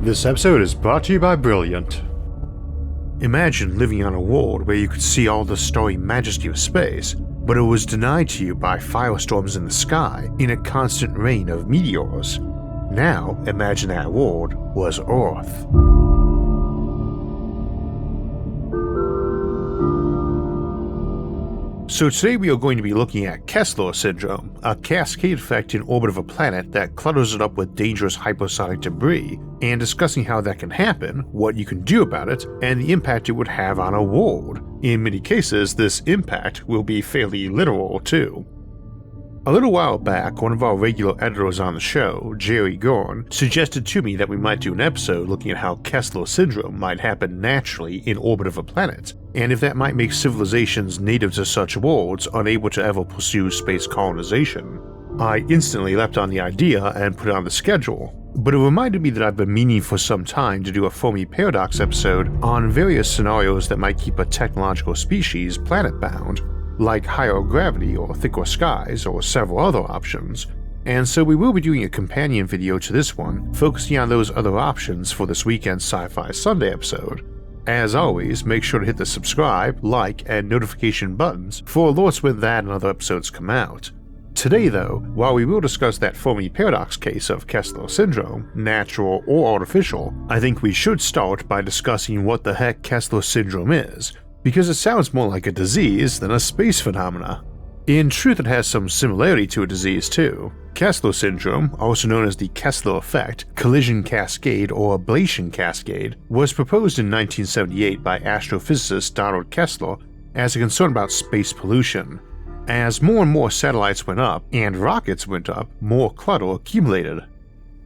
This episode is brought to you by Brilliant. Imagine living on a world where you could see all the starry majesty of space, but it was denied to you by firestorms in the sky in a constant rain of meteors. Now imagine that world was Earth. So today we are going to be looking at Kessler Syndrome, a cascade effect in orbit of a planet that clutters it up with dangerous hypersonic debris, and discussing how that can happen, what you can do about it, and the impact it would have on a world. In many cases, this impact will be fairly literal too. A little while back, one of our regular editors on the show, Jerry Gorn, suggested to me that we might do an episode looking at how Kessler Syndrome might happen naturally in orbit of a planet, and if that might make civilizations native to such worlds unable to ever pursue space colonization. I instantly leapt on the idea and put it on the schedule, but it reminded me that I've been meaning for some time to do a Fermi Paradox episode on various scenarios that might keep a technological species planet-bound, like higher gravity or thicker skies or several other options, and so we will be doing a companion video to this one focusing on those other options for this weekend's Sci-Fi Sunday episode. As always, make sure to hit the subscribe, like, and notification buttons for alerts when that and other episodes come out. Today though, while we will discuss that Fermi Paradox case of Kessler Syndrome, natural or artificial, I think we should start by discussing what the heck Kessler Syndrome is, because it sounds more like a disease than a space phenomena. In truth, it has some similarity to a disease too. Kessler Syndrome, also known as the Kessler effect, collision cascade, or ablation cascade, was proposed in 1978 by astrophysicist Donald Kessler as a concern about space pollution. As more and more satellites went up and rockets went up, more clutter accumulated.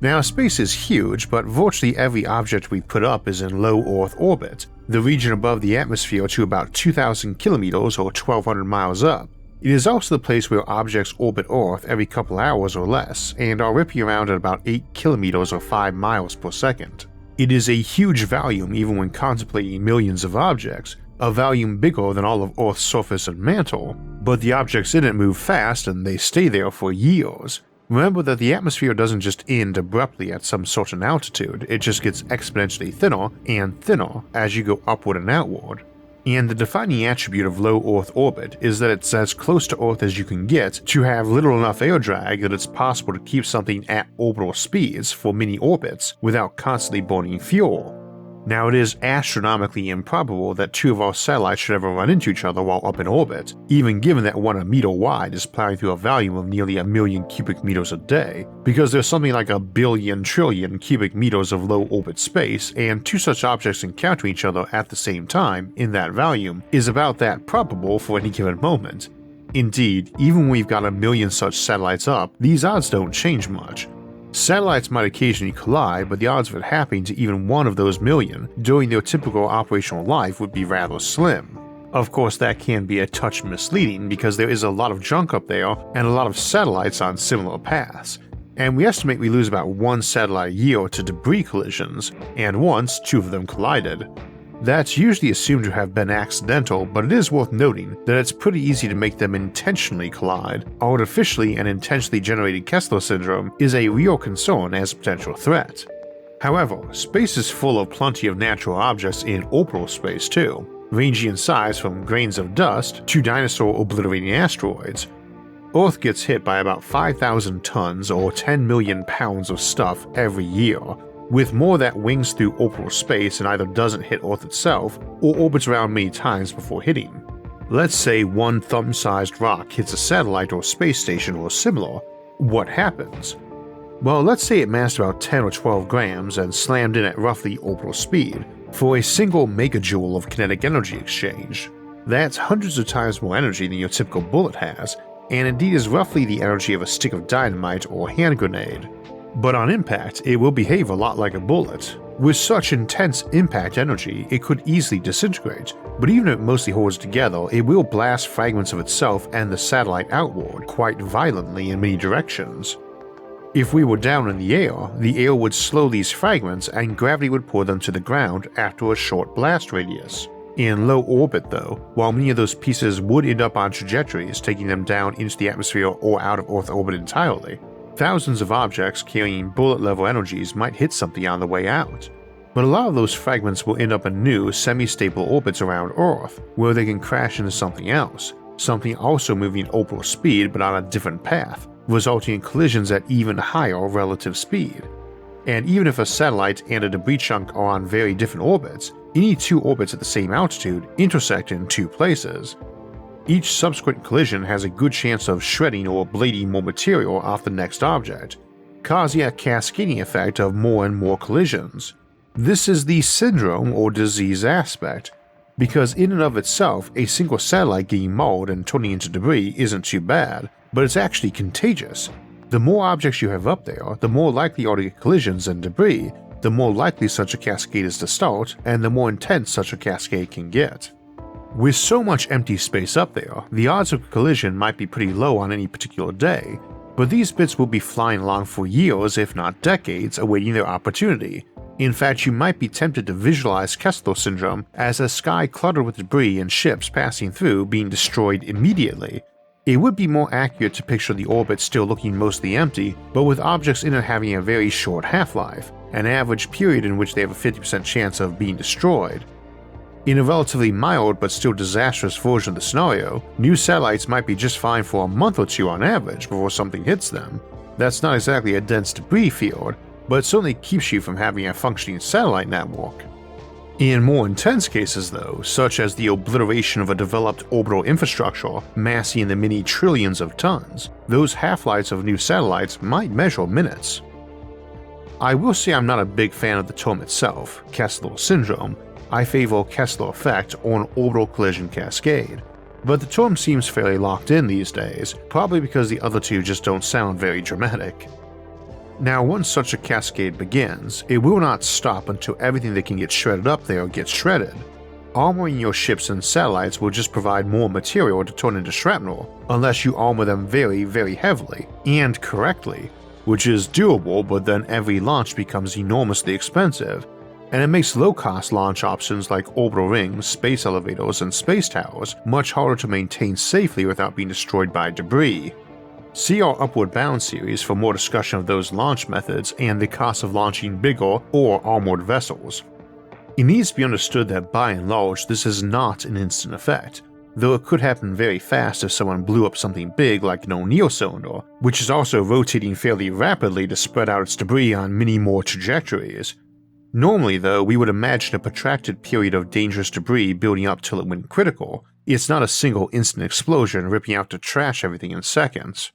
Now, space is huge, but virtually every object we put up is in low Earth orbit, the region above the atmosphere to about 2,000 kilometers or 1,200 miles up. It is also the place where objects orbit Earth every couple hours or less and are ripping around at about 8 kilometers or 5 miles per second. It is a huge volume even when contemplating millions of objects, a volume bigger than all of Earth's surface and mantle, but the objects in it move fast and they stay there for years. Remember that the atmosphere doesn't just end abruptly at some certain altitude, it just gets exponentially thinner and thinner as you go upward and outward. And the defining attribute of low Earth orbit is that it's as close to Earth as you can get to have little enough air drag that it's possible to keep something at orbital speeds for many orbits without constantly burning fuel. Now, it is astronomically improbable that two of our satellites should ever run into each other while up in orbit, even given that one a meter wide is plowing through a volume of nearly 1 million cubic meters a day, because there's something like 1 billion trillion cubic meters of low orbit space, and two such objects encountering each other at the same time in that volume is about that probable for any given moment. Indeed, even when we've got 1 million such satellites up, these odds don't change much. Satellites might occasionally collide, but the odds of it happening to even one of those million during their typical operational life would be rather slim. Of course, that can be a touch misleading because there is a lot of junk up there and a lot of satellites on similar paths, and we estimate we lose about 1 satellite a year to debris collisions, and once 2 of them collided. That's usually assumed to have been accidental, but it is worth noting that it's pretty easy to make them intentionally collide. Artificially and intentionally generated Kessler Syndrome is a real concern as a potential threat. However, space is full of plenty of natural objects in orbital space too, ranging in size from grains of dust to dinosaur-obliterating asteroids. Earth gets hit by about 5,000 tons or 10 million pounds of stuff every year, with more that wings through orbital space and either doesn't hit Earth itself or orbits around many times before hitting. Let's say one thumb-sized rock hits a satellite or space station or similar. What happens? Well, let's say it massed about 10 or 12 grams and slammed in at roughly orbital speed for a single megajoule of kinetic energy exchange. That's hundreds of times more energy than your typical bullet has, and indeed is roughly the energy of a stick of dynamite or hand grenade. But on impact, it will behave a lot like a bullet. With such intense impact energy, it could easily disintegrate, but even if it mostly holds together, it will blast fragments of itself and the satellite outward quite violently in many directions. If we were down in the air would slow these fragments and gravity would pull them to the ground after a short blast radius. In low orbit though, while many of those pieces would end up on trajectories taking them down into the atmosphere or out of Earth orbit entirely, Thousands of objects carrying bullet-level energies might hit something on the way out, but a lot of those fragments will end up in new, semi-stable orbits around Earth, where they can crash into something else, something also moving at orbital speed but on a different path, resulting in collisions at even higher relative speed. And even if a satellite and a debris chunk are on very different orbits, any two orbits at the same altitude intersect in two places. Each subsequent collision has a good chance of shredding or blading more material off the next object, causing a cascading effect of more and more collisions. This is the syndrome or disease aspect, because in and of itself a single satellite getting mauled and turning into debris isn't too bad, but it's actually contagious. The more objects you have up there, the more likely are to get collisions and debris, the more likely such a cascade is to start, and the more intense such a cascade can get. With so much empty space up there, the odds of collision might be pretty low on any particular day, but these bits will be flying along for years if not decades awaiting their opportunity. In fact, you might be tempted to visualize Kessler Syndrome as a sky cluttered with debris and ships passing through being destroyed immediately. It would be more accurate to picture the orbit still looking mostly empty, but with objects in it having a very short half-life, an average period in which they have a 50% chance of being destroyed. In a relatively mild but still disastrous version of the scenario, new satellites might be just fine for a month or two on average before something hits them. That's not exactly a dense debris field, but it certainly keeps you from having a functioning satellite network. In more intense cases though, such as the obliteration of a developed orbital infrastructure massing in the many trillions of tons, those half-lives of new satellites might measure minutes. I will say I'm not a big fan of the term itself, Kessler Syndrome. I favor Kessler effect or an orbital collision cascade, but the term seems fairly locked in these days, probably because the other two just don't sound very dramatic. Now, once such a cascade begins, it will not stop until everything that can get shredded up there gets shredded. Armoring your ships and satellites will just provide more material to turn into shrapnel, unless you armor them very, very heavily, and correctly, which is doable, but then every launch becomes enormously expensive, and it makes low-cost launch options like orbital rings, space elevators, and space towers much harder to maintain safely without being destroyed by debris. See our Upward Bound series for more discussion of those launch methods and the cost of launching bigger or armored vessels. It needs to be understood that by and large this is not an instant effect, though it could happen very fast if someone blew up something big like an O'Neill cylinder, which is also rotating fairly rapidly to spread out its debris on many more trajectories. Normally though, we would imagine a protracted period of dangerous debris building up till it went critical. It's not a single instant explosion ripping out to trash everything in seconds.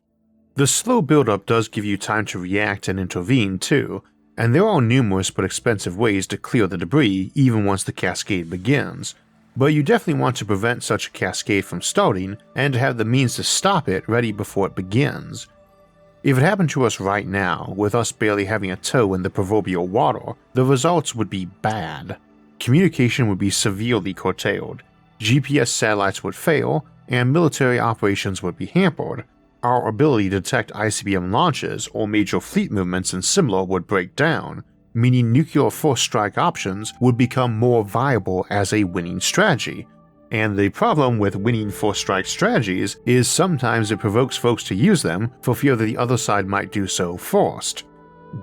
The slow buildup does give you time to react and intervene too, and there are numerous but expensive ways to clear the debris even once the cascade begins, but you definitely want to prevent such a cascade from starting and to have the means to stop it ready before it begins. If it happened to us right now, with us barely having a toe in the proverbial water, the results would be bad. Communication would be severely curtailed, GPS satellites would fail, and military operations would be hampered. Our ability to detect ICBM launches or major fleet movements and similar would break down, meaning nuclear first strike options would become more viable as a winning strategy. And the problem with winning first strike strategies is sometimes it provokes folks to use them for fear that the other side might do so first.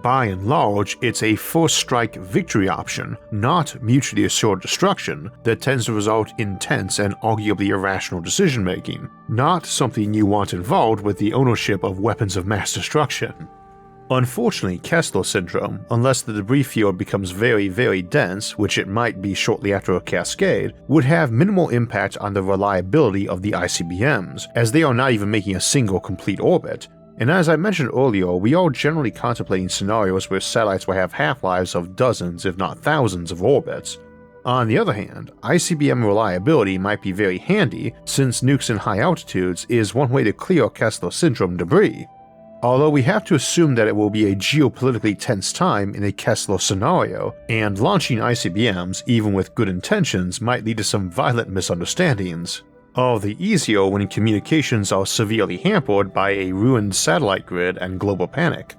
By and large, it's a first strike victory option, not mutually assured destruction, that tends to result in tense and arguably irrational decision making, not something you want involved with the ownership of weapons of mass destruction. Unfortunately, Kessler Syndrome, unless the debris field becomes very, very dense, which it might be shortly after a cascade, would have minimal impact on the reliability of the ICBMs, as they are not even making a single complete orbit. And as I mentioned earlier, we are generally contemplating scenarios where satellites will have half-lives of dozens if not thousands of orbits. On the other hand, ICBM reliability might be very handy since nukes in high altitudes is one way to clear Kessler Syndrome debris. Although we have to assume that it will be a geopolitically tense time in a Kessler scenario, and launching ICBMs even with good intentions might lead to some violent misunderstandings. All the easier when communications are severely hampered by a ruined satellite grid and global panic.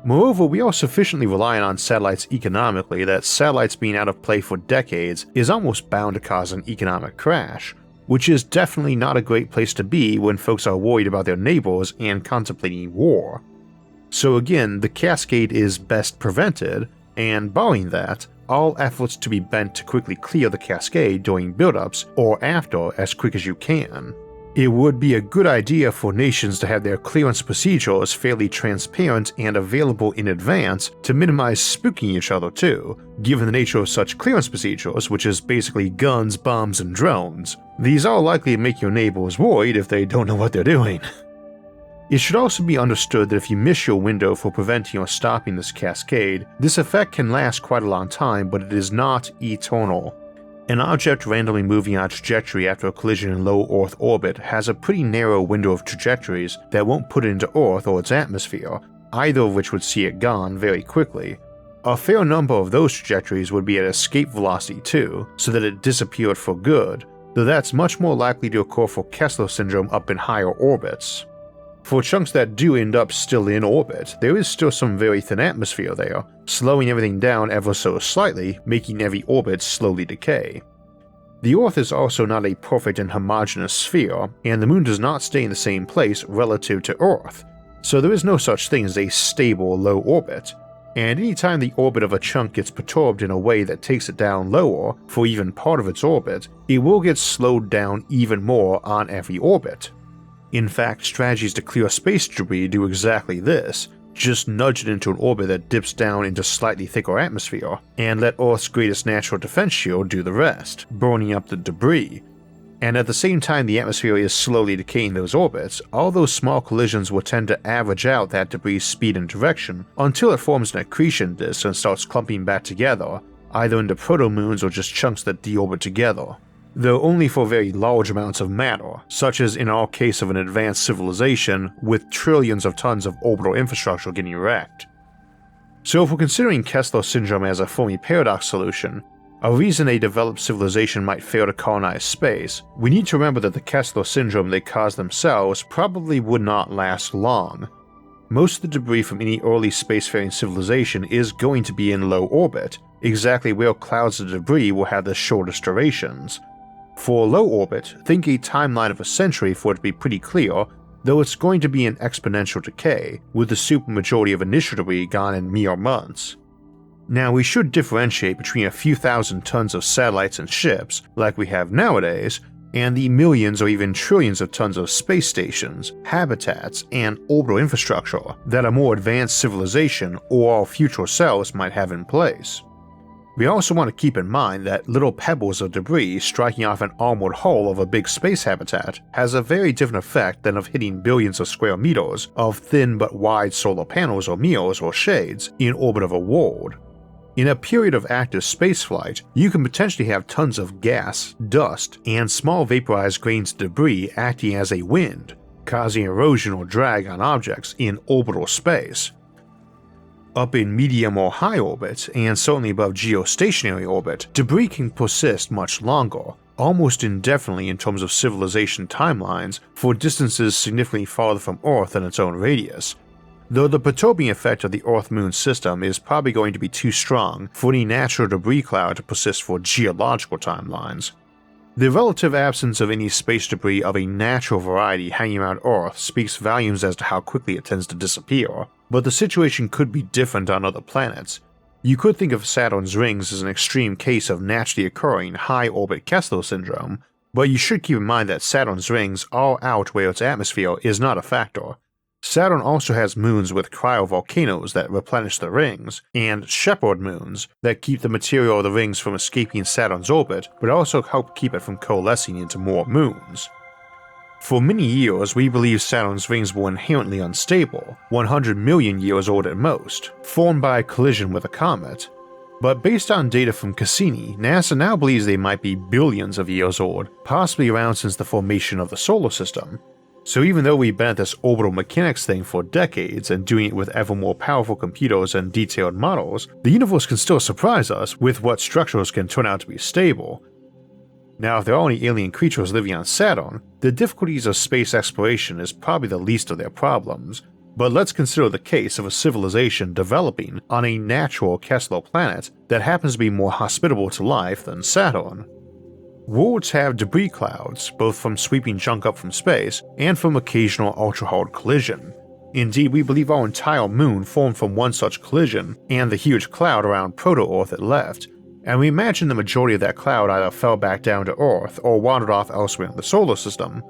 Moreover, we are sufficiently reliant on satellites economically that satellites being out of play for decades is almost bound to cause an economic crash, which is definitely not a great place to be when folks are worried about their neighbors and contemplating war. So again, the cascade is best prevented, and barring that, all efforts to be bent to quickly clear the cascade during buildups or after as quick as you can. It would be a good idea for nations to have their clearance procedures fairly transparent and available in advance to minimize spooking each other too, given the nature of such clearance procedures, which is basically guns, bombs, and drones. These are likely to make your neighbors worried if they don't know what they're doing. It should also be understood that if you miss your window for preventing or stopping this cascade, this effect can last quite a long time, but it is not eternal. An object randomly moving on a trajectory after a collision in low Earth orbit has a pretty narrow window of trajectories that won't put it into Earth or its atmosphere, either of which would see it gone very quickly. A fair number of those trajectories would be at escape velocity too, so that it disappeared for good, though that's much more likely to occur for Kessler Syndrome up in higher orbits. For chunks that do end up still in orbit, there is still some very thin atmosphere there, slowing everything down ever so slightly, making every orbit slowly decay. The Earth is also not a perfect and homogeneous sphere, and the Moon does not stay in the same place relative to Earth, so there is no such thing as a stable low orbit, and anytime the orbit of a chunk gets perturbed in a way that takes it down lower for even part of its orbit, it will get slowed down even more on every orbit. In fact, strategies to clear space debris do exactly this, just nudge it into an orbit that dips down into slightly thicker atmosphere, and let Earth's greatest natural defense shield do the rest, burning up the debris. And at the same time the atmosphere is slowly decaying those orbits, all those small collisions will tend to average out that debris' speed and direction until it forms an accretion disk and starts clumping back together, either into proto-moons or just chunks that deorbit together. Though only for very large amounts of matter, such as in our case of an advanced civilization with trillions of tons of orbital infrastructure getting wrecked. So if we're considering Kessler Syndrome as a Fermi paradox solution, a reason a developed civilization might fail to colonize space, we need to remember that the Kessler Syndrome they caused themselves probably would not last long. Most of the debris from any early spacefaring civilization is going to be in low orbit, exactly where clouds of debris will have the shortest durations. For low orbit, think a timeline of a century for it to be pretty clear, though it's going to be an exponential decay, with the supermajority of initial debris gone in mere months. Now we should differentiate between a few thousand tons of satellites and ships, like we have nowadays, and the millions or even trillions of tons of space stations, habitats, and orbital infrastructure that a more advanced civilization or our future selves might have in place. We also want to keep in mind that little pebbles of debris striking off an armored hull of a big space habitat has a very different effect than of hitting billions of square meters of thin but wide solar panels or mirrors or shades in orbit of a world. In a period of active spaceflight, you can potentially have tons of gas, dust, and small vaporized grains of debris acting as a wind, causing erosion or drag on objects in orbital space. Up in medium or high orbit, and certainly above geostationary orbit, debris can persist much longer, almost indefinitely in terms of civilization timelines, for distances significantly farther from Earth than its own radius, though the perturbing effect of the Earth-Moon system is probably going to be too strong for any natural debris cloud to persist for geological timelines. The relative absence of any space debris of a natural variety hanging around Earth speaks volumes as to how quickly it tends to disappear, but the situation could be different on other planets. You could think of Saturn's rings as an extreme case of naturally occurring high-orbit Kessler Syndrome, but you should keep in mind that Saturn's rings are out where its atmosphere is not a factor. Saturn also has moons with cryovolcanoes that replenish the rings, and shepherd moons that keep the material of the rings from escaping Saturn's orbit, but also help keep it from coalescing into more moons. For many years, we believed Saturn's rings were inherently unstable, 100 million years old at most, formed by a collision with a comet. But based on data from Cassini, NASA now believes they might be billions of years old, possibly around since the formation of the solar system. So even though we've been at this orbital mechanics thing for decades and doing it with ever more powerful computers and detailed models, the universe can still surprise us with what structures can turn out to be stable. Now, if there are any alien creatures living on Saturn, the difficulties of space exploration is probably the least of their problems, but let's consider the case of a civilization developing on a natural Kessler planet that happens to be more hospitable to life than Saturn. Worlds have debris clouds, both from sweeping junk up from space and from occasional ultra-hard collision. Indeed, we believe our entire moon formed from one such collision and the huge cloud around proto-Earth it left, and we imagine the majority of that cloud either fell back down to Earth or wandered off elsewhere in the solar system.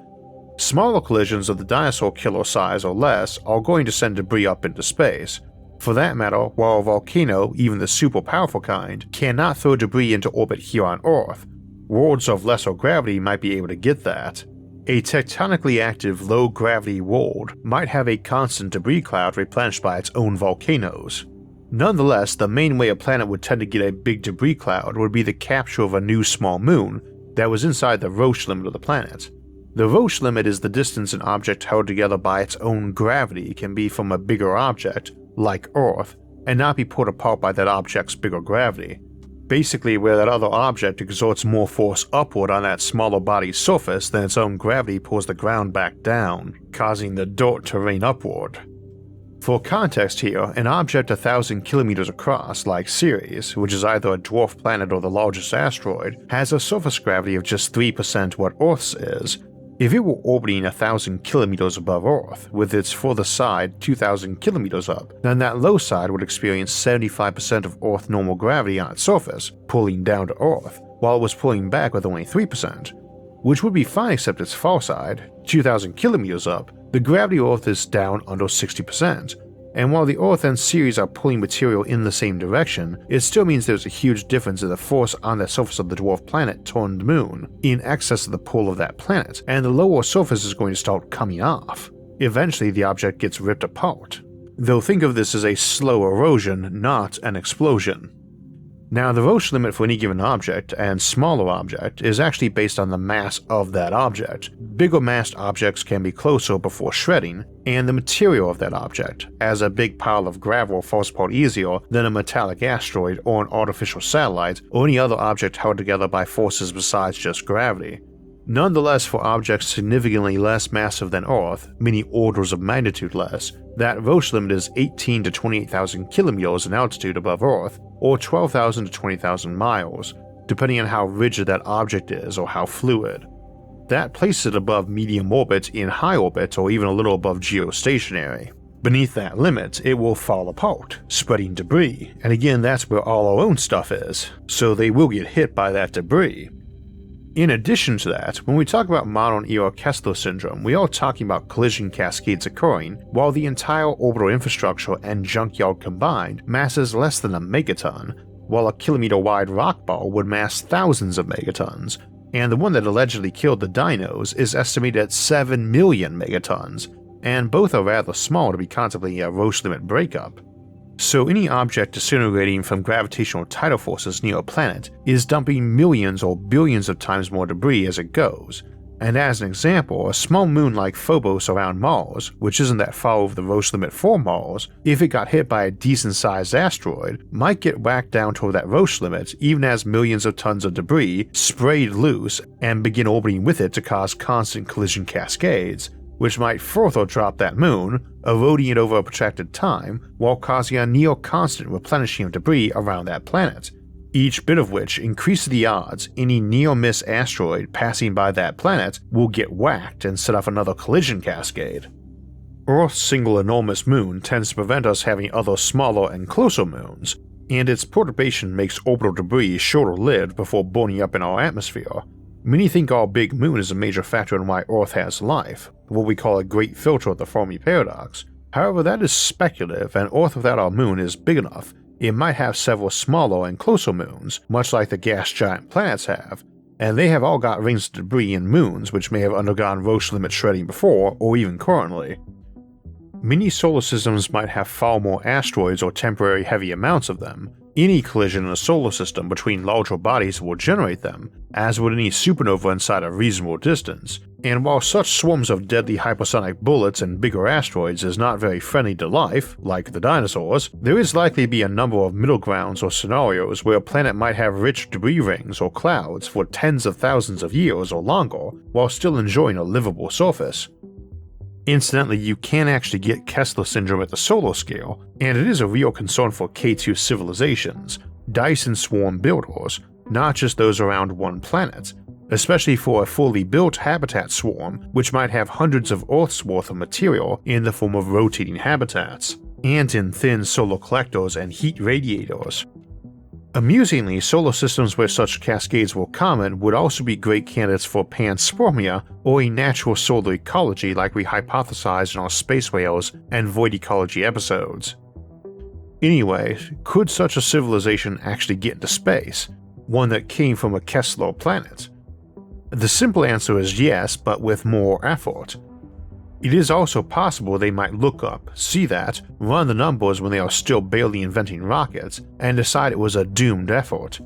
Smaller collisions of the dinosaur killer size or less are going to send debris up into space. For that matter, while a volcano, even the super powerful kind, cannot throw debris into orbit here on Earth, worlds of lesser gravity might be able to get that. A tectonically active low-gravity world might have a constant debris cloud replenished by its own volcanoes. Nonetheless, the main way a planet would tend to get a big debris cloud would be the capture of a new small moon that was inside the Roche limit of the planet. The Roche limit is the distance an object held together by its own gravity can be from a bigger object, like Earth, and not be pulled apart by that object's bigger gravity. Basically where that other object exerts more force upward on that smaller body's surface than its own gravity pulls the ground back down, causing the dirt to rain upward. For context here, an object 1,000 kilometers across, like Ceres, which is either a dwarf planet or the largest asteroid, has a surface gravity of just 3% what Earth's is. If it were orbiting 1,000 kilometers above Earth, with its further side 2,000 kilometers up, then that low side would experience 75% of Earth normal gravity on its surface, pulling down to Earth, while it was pulling back with only 3%, which would be fine except its far side, 2,000 kilometers up, the gravity of Earth is down under 60%, and while the Earth and Ceres are pulling material in the same direction, it still means there's a huge difference in the force on the surface of the dwarf planet turned moon, in excess of the pull of that planet, and the lower surface is going to start coming off. Eventually the object gets ripped apart. Though think of this as a slow erosion, not an explosion. Now the Roche limit for any given object and smaller object is actually based on the mass of that object. Bigger massed objects can be closer before shredding, and the material of that object, as a big pile of gravel falls apart easier than a metallic asteroid or an artificial satellite or any other object held together by forces besides just gravity. Nonetheless, for objects significantly less massive than Earth, many orders of magnitude less, that Roche limit is 18 to 28,000 kilometers in altitude above Earth, or 12,000 to 20,000 miles, depending on how rigid that object is or how fluid. That places it above medium orbit in high orbit or even a little above geostationary. Beneath that limit, it will fall apart, spreading debris, and again that's where all our own stuff is, so they will get hit by that debris. In addition to that, when we talk about modern-era Kessler Syndrome, we are talking about collision cascades occurring while the entire orbital infrastructure and junkyard combined masses less than a megaton, while a kilometer-wide rock ball would mass thousands of megatons, and the one that allegedly killed the dinos is estimated at 7 million megatons, and both are rather small to be contemplating a Roche limit breakup. So any object disintegrating from gravitational tidal forces near a planet is dumping millions or billions of times more debris as it goes, and as an example, a small moon like Phobos around Mars, which isn't that far over the Roche limit for Mars, if it got hit by a decent sized asteroid, might get whacked down toward that Roche limit even as millions of tons of debris sprayed loose and begin orbiting with it to cause constant collision cascades, which might further drop that moon, eroding it over a protracted time while causing a near-constant replenishing of debris around that planet, each bit of which increases the odds any near-miss asteroid passing by that planet will get whacked and set off another collision cascade. Earth's single enormous moon tends to prevent us having other smaller and closer moons, and its perturbation makes orbital debris shorter-lived before burning up in our atmosphere. Many think our big moon is a major factor in why Earth has life, what we call a great filter of the Fermi paradox. However, that is speculative, and Earth without our moon is big enough. It might have several smaller and closer moons, much like the gas giant planets have, and they have all got rings of debris in moons which may have undergone Roche limit shredding before or even currently. Many solar systems might have far more asteroids or temporary heavy amounts of them. Any collision in a solar system between larger bodies will generate them, as would any supernova inside a reasonable distance, and while such swarms of deadly hypersonic bullets and bigger asteroids is not very friendly to life, like the dinosaurs, there is likely to be a number of middle grounds or scenarios where a planet might have rich debris rings or clouds for tens of thousands of years or longer, while still enjoying a livable surface. Incidentally, you can actually get Kessler Syndrome at the solar scale, and it is a real concern for K2 civilizations, Dyson swarm builders, not just those around one planet, especially for a fully built habitat swarm which might have hundreds of Earth's worth of material in the form of rotating habitats, and in thin solar collectors and heat radiators. Amusingly, solar systems where such cascades were common would also be great candidates for panspermia or a natural solar ecology like we hypothesized in our space whales and void ecology episodes. Anyway, could such a civilization actually get into space, one that came from a Kessler planet? The simple answer is yes, but with more effort. It is also possible they might look up, see that, run the numbers when they are still barely inventing rockets, and decide it was a doomed effort.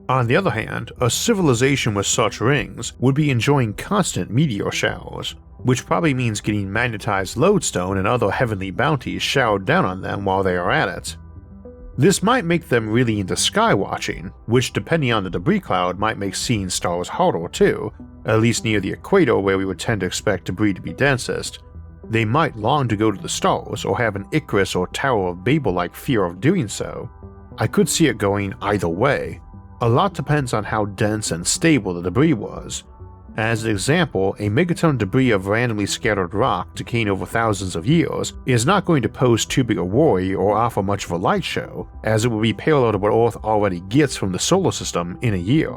On the other hand, a civilization with such rings would be enjoying constant meteor showers, which probably means getting magnetized lodestone and other heavenly bounties showered down on them while they are at it. This might make them really into sky watching, which depending on the debris cloud might make seeing stars harder too, at least near the equator where we would tend to expect debris to be densest. They might long to go to the stars or have an Icarus or Tower of Babel-like fear of doing so. I could see it going either way. A lot depends on how dense and stable the debris was. As an example, a megaton debris of randomly scattered rock decaying over thousands of years is not going to pose too big a worry or offer much of a light show, as it will be parallel to what Earth already gets from the solar system in a year.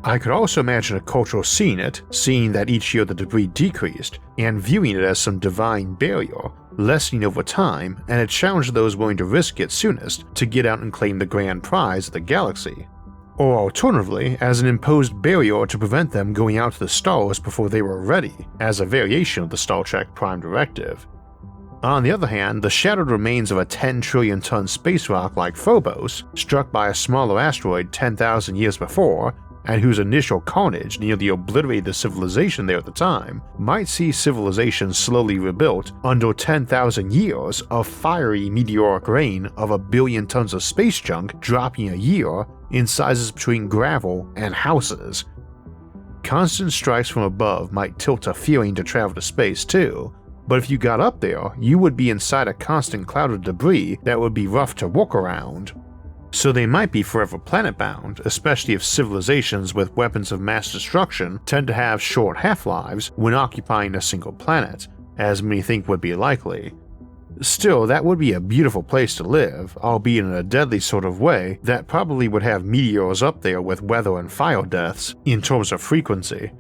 I could also imagine a culture seeing it, seeing that each year the debris decreased, and viewing it as some divine barrier, lessening over time, and a challenge to those willing to risk it soonest to get out and claim the grand prize of the galaxy. Or alternatively, as an imposed barrier to prevent them going out to the stars before they were ready, as a variation of the Star Trek Prime Directive. On the other hand, the shattered remains of a 10 trillion ton space rock like Phobos, struck by a smaller asteroid 10,000 years before, and whose initial carnage nearly obliterated the civilization there at the time, might see civilization slowly rebuilt under 10,000 years of fiery meteoric rain of 1 billion tons of space junk dropping a year in sizes between gravel and houses. Constant strikes from above might tilt a feeling to travel to space too, but if you got up there, you would be inside a constant cloud of debris that would be rough to walk around. So they might be forever planet-bound, especially if civilizations with weapons of mass destruction tend to have short half-lives when occupying a single planet, as many think would be likely. Still, that would be a beautiful place to live, albeit in a deadly sort of way that probably would have meteors up there with weather and fire deaths in terms of frequency.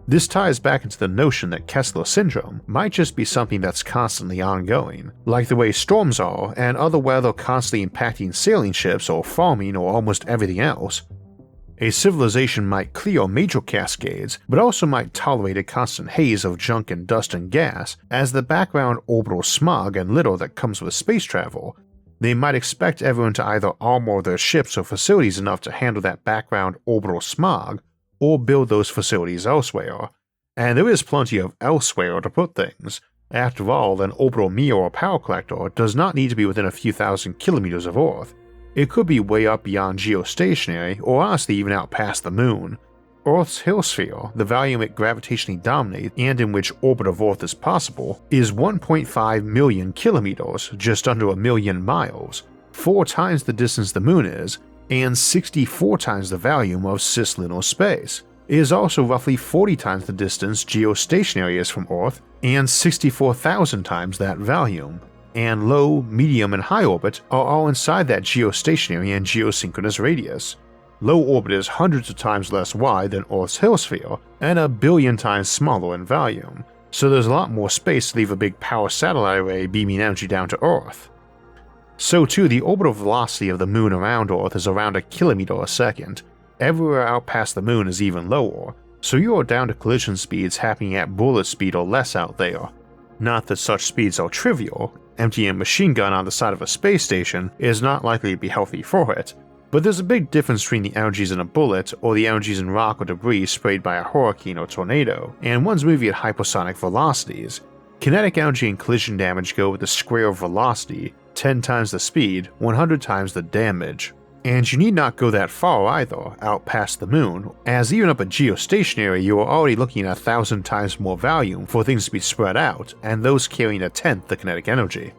This ties back into the notion that Kessler Syndrome might just be something that's constantly ongoing, like the way storms are and other weather constantly impacting sailing ships or farming or almost everything else. A civilization might clear major cascades, but also might tolerate a constant haze of junk and dust and gas as the background orbital smog and litter that comes with space travel. They might expect everyone to either armor their ships or facilities enough to handle that background orbital smog, or build those facilities elsewhere. And there is plenty of elsewhere to put things. After all, an orbital mirror or power collector does not need to be within a few thousand kilometers of Earth. It could be way up beyond geostationary, or honestly even out past the moon. Earth's Hill sphere, the volume it gravitationally dominates and in which orbit of Earth is possible, is 1.5 million kilometers, just under 1 million miles, 4 times the distance the moon is, and 64 times the volume of cislunar space. It is also roughly 40 times the distance geostationary is from Earth, and 64,000 times that volume. And low, medium, and high orbit are all inside that geostationary and geosynchronous radius. Low orbit is hundreds of times less wide than Earth's Hill sphere, and 1 billion times smaller in volume, so there's a lot more space to leave a big power satellite array beaming energy down to Earth. So too, the orbital velocity of the moon around Earth is around 1 kilometer a second. Everywhere out past the moon is even lower, so you are down to collision speeds happening at bullet speed or less out there. Not that such speeds are trivial. Emptying a machine gun on the side of a space station is not likely to be healthy for it, but there's a big difference between the energies in a bullet or the energies in rock or debris sprayed by a hurricane or tornado, and one's moving at hypersonic velocities. Kinetic energy and collision damage go with the square of velocity, 10 times the speed, 100 times the damage. And you need not go that far either, out past the moon, as even up at geostationary you are already looking at 1,000 times more volume for things to be spread out, and those carrying 1/10 the kinetic energy.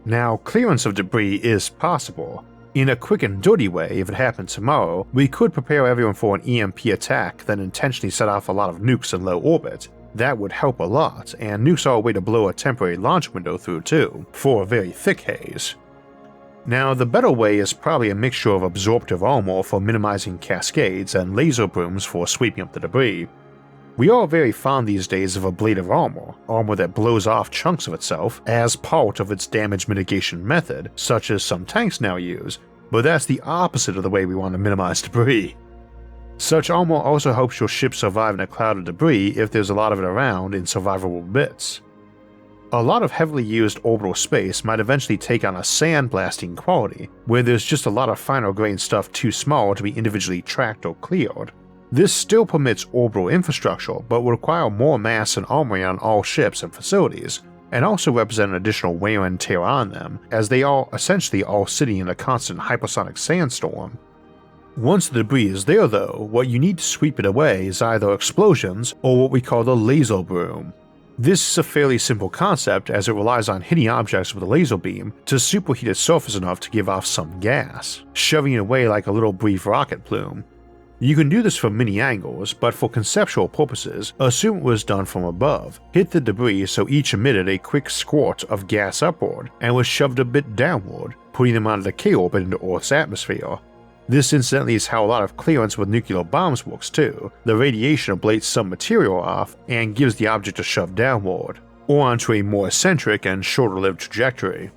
Now, clearance of debris is possible. In a quick and dirty way, if it happened tomorrow, we could prepare everyone for an EMP attack, then intentionally set off a lot of nukes in low orbit. That would help a lot, and nukes are a way to blow a temporary launch window through too, for a very thick haze. Now, the better way is probably a mixture of absorptive armor for minimizing cascades and laser brooms for sweeping up the debris. We are very fond these days of ablative armor that blows off chunks of itself as part of its damage mitigation method, such as some tanks now use, but that's the opposite of the way we want to minimize debris. Such armor also helps your ship survive in a cloud of debris if there's a lot of it around in survivable bits. A lot of heavily used orbital space might eventually take on a sandblasting quality, where there's just a lot of finer grained stuff too small to be individually tracked or cleared. This still permits orbital infrastructure, but will require more mass and armoring on all ships and facilities, and also represent an additional wear and tear on them, as they are essentially all sitting in a constant hypersonic sandstorm. Once the debris is there though, what you need to sweep it away is either explosions or what we call the laser broom. This is a fairly simple concept as it relies on hitting objects with a laser beam to superheat its surface enough to give off some gas, shoving it away like a little brief rocket plume. You can do this from many angles, but for conceptual purposes, assume it was done from above, hit the debris so each emitted a quick squirt of gas upward and was shoved a bit downward, putting them on a decay orbit into Earth's atmosphere. This incidentally is how a lot of clearance with nuclear bombs works too. The radiation ablates some material off and gives the object a shove downward, or onto a more eccentric and shorter-lived trajectory.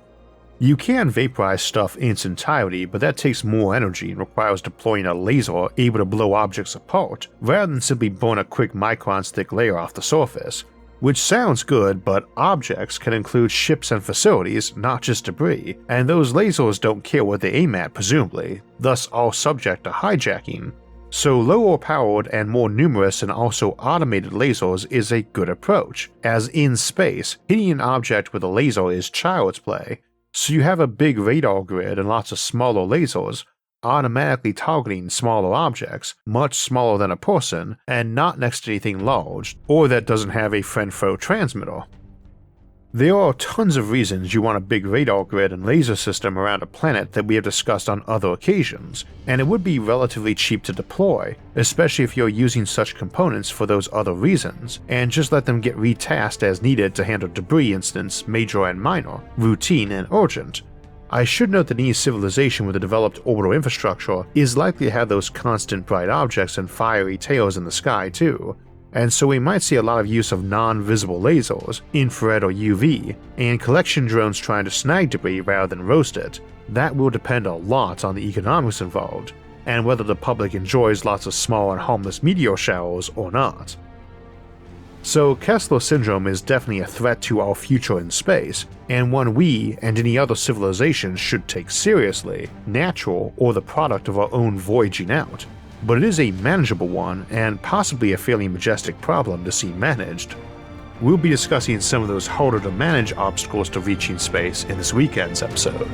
You can vaporize stuff in its entirety, but that takes more energy and requires deploying a laser able to blow objects apart, rather than simply burn a quick microns-thick layer off the surface. Which sounds good, but objects can include ships and facilities, not just debris, and those lasers don't care what they aim at presumably, thus all subject to hijacking. So lower powered and more numerous and also automated lasers is a good approach, as in space, hitting an object with a laser is child's play, so you have a big radar grid and lots of smaller lasers, automatically targeting smaller objects, much smaller than a person, and not next to anything large, or that doesn't have a friend-foe transmitter. There are tons of reasons you want a big radar grid and laser system around a planet that we have discussed on other occasions, and it would be relatively cheap to deploy, especially if you're using such components for those other reasons, and just let them get retasked as needed to handle debris incidents major and minor, routine and urgent. I should note that any civilization with a developed orbital infrastructure is likely to have those constant bright objects and fiery tails in the sky too, and so we might see a lot of use of non-visible lasers, infrared or UV, and collection drones trying to snag debris rather than roast it. That will depend a lot on the economics involved, and whether the public enjoys lots of small and harmless meteor showers or not. So Kessler Syndrome is definitely a threat to our future in space, and one we and any other civilization should take seriously, natural or the product of our own voyaging out. But it is a manageable one and possibly a fairly majestic problem to see managed. We'll be discussing some of those harder to manage obstacles to reaching space in this weekend's episode.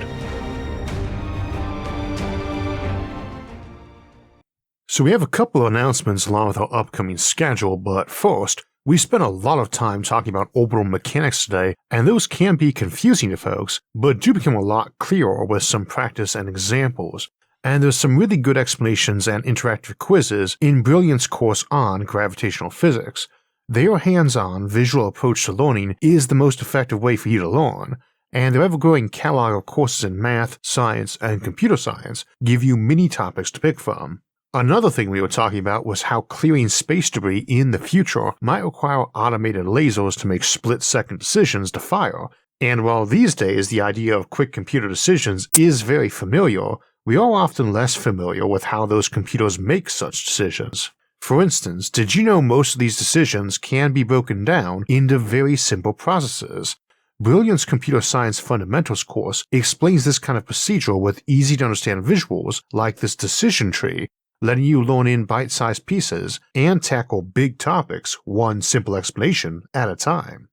So we have a couple of announcements along with our upcoming schedule, but first, we spent a lot of time talking about orbital mechanics today, and those can be confusing to folks, but do become a lot clearer with some practice and examples. And there's some really good explanations and interactive quizzes in Brilliant's course on gravitational physics. Their hands-on, visual approach to learning is the most effective way for you to learn, and their ever-growing catalog of courses in math, science, and computer science give you many topics to pick from. Another thing we were talking about was how clearing space debris in the future might require automated lasers to make split-second decisions to fire, and while these days the idea of quick computer decisions is very familiar, we are often less familiar with how those computers make such decisions. For instance, did you know most of these decisions can be broken down into very simple processes? Brilliant's Computer Science Fundamentals course explains this kind of procedure with easy-to-understand visuals like this decision tree, letting you learn in bite-sized pieces and tackle big topics one simple explanation at a time.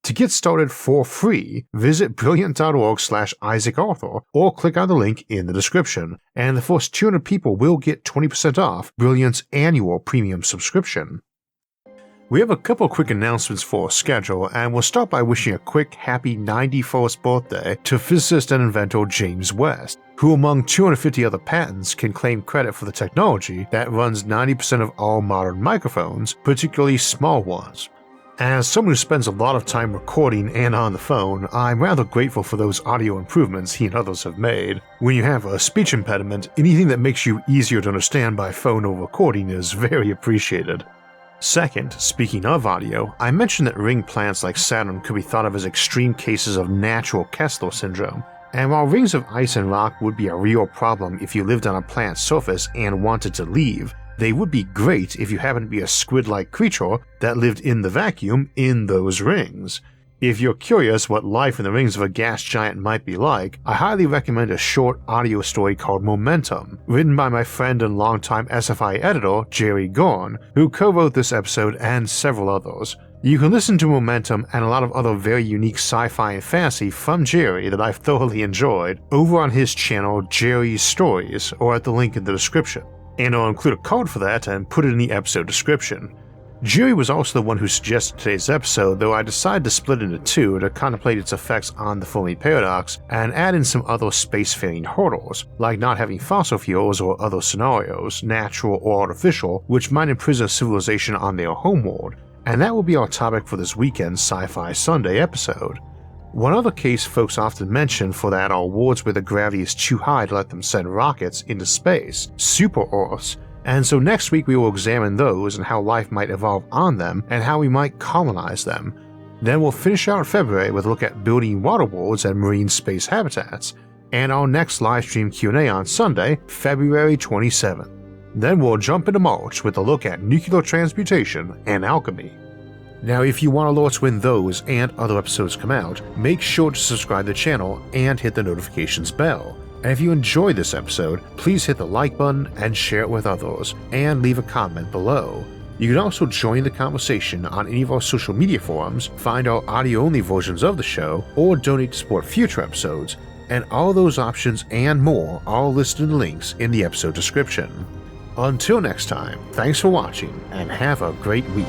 To get started for free, visit brilliant.org/IsaacArthur or click on the link in the description, and the first 200 people will get 20% off Brilliant's annual premium subscription. We have a couple quick announcements for our schedule, and we'll start by wishing a quick happy 91st birthday to physicist and inventor James West, who among 250 other patents can claim credit for the technology that runs 90% of all modern microphones, particularly small ones. As someone who spends a lot of time recording and on the phone, I'm rather grateful for those audio improvements he and others have made. When you have a speech impediment, anything that makes you easier to understand by phone or recording is very appreciated. Second, speaking of audio, I mentioned that ring planets like Saturn could be thought of as extreme cases of natural Kessler Syndrome, and while rings of ice and rock would be a real problem if you lived on a planet's surface and wanted to leave, they would be great if you happened to be a squid-like creature that lived in the vacuum in those rings. If you're curious what life in the rings of a gas giant might be like, I highly recommend a short audio story called Momentum, written by my friend and longtime SFI editor Jerry Gorn, who co-wrote this episode and several others. You can listen to Momentum and a lot of other very unique sci-fi and fantasy from Jerry that I've thoroughly enjoyed over on his channel Jerry's Stories, or at the link in the description. And I'll include a code for that and put it in the episode description. Jerry was also the one who suggested today's episode, though I decided to split it into two to contemplate its effects on the Fermi paradox and add in some other spacefaring hurdles, like not having fossil fuels or other scenarios, natural or artificial, which might imprison a civilization on their homeworld, and that will be our topic for this weekend's Sci-Fi Sunday episode. One other case folks often mention for that are worlds where the gravity is too high to let them send rockets into space, super-Earths, and so next week we will examine those and how life might evolve on them and how we might colonize them. Then we'll finish out February with a look at building water worlds and marine space habitats, and our next livestream Q&A on Sunday, February 27th. Then we'll jump into March with a look at nuclear transmutation and alchemy. Now if you want alerts when those and other episodes come out, make sure to subscribe to the channel and hit the notifications bell. And if you enjoyed this episode, please hit the like button and share it with others, and leave a comment below. You can also join the conversation on any of our social media forums, find our audio-only versions of the show, or donate to support future episodes, and all those options and more are listed in the links in the episode description. Until next time, thanks for watching and have a great week.